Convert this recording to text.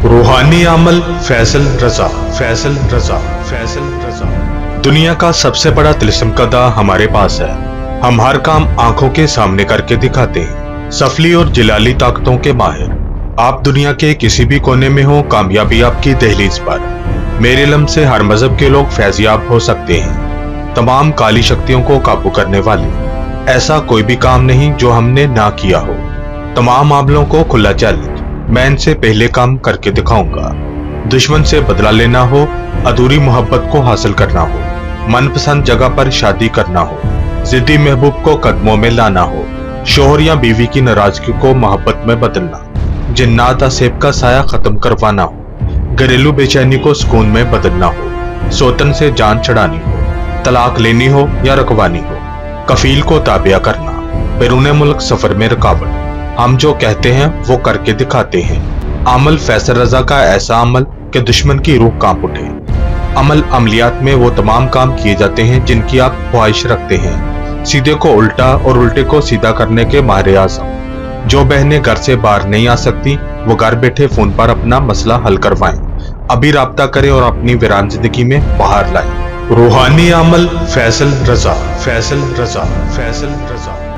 रूहानी अमल फैसल रजा, फैसल रजा, फैसल रजा। दुनिया का सबसे बड़ा तिलिस्म कदा हमारे पास है। हम हर काम आंखों के सामने करके दिखाते हैं, सफली और जिलाली ताकतों के माहिर। आप दुनिया के किसी भी कोने में हो, कामयाबी आपकी दहलीज पर। मेरे इल्म से हर मजहब के लोग फैजियाब हो सकते हैं। तमाम काली शक्तियों को काबू करने वाले ऐसा कोई भी काम नहीं जो हमने ना किया हो। तमाम मामलों को खुला चैलेंज, मैं इनसे पहले काम करके दिखाऊंगा। दुश्मन से बदला लेना हो, अधूरी मोहब्बत को हासिल करना हो, मनपसंद जगह पर शादी करना हो, जिद्दी महबूब को कदमों में लाना हो, शोहर या बीवी की नाराजगी को मोहब्बत में बदलना, जिन्नात असेब का साया खत्म करवाना हो, घरेलू बेचैनी को सुकून में बदलना हो, सोतन से जान छड़ानी हो, तलाक लेनी हो या रखवानी हो, कफील को ताबिया करना, बैरून मुल्क सफर में रुकावट। हम जो कहते हैं वो करके दिखाते हैं। अमल फैसल रजा का ऐसा अमल कि दुश्मन की रूह कांप उठे। अमल अमलियात में वो तमाम काम किए जाते हैं जिनकी आप ख्वाहिश रखते हैं। सीधे को उल्टा और उल्टे को सीधा करने के माहिर आज़म। जो बहनें घर से बाहर नहीं आ सकती वो घर बैठे फोन पर अपना मसला हल करवाएं। अभी राब्ता करें और अपनी वीरान जिंदगी में बाहर लाएं। रूहानी अमल फैसल रजा, फैसल रजा, फैसल रजा।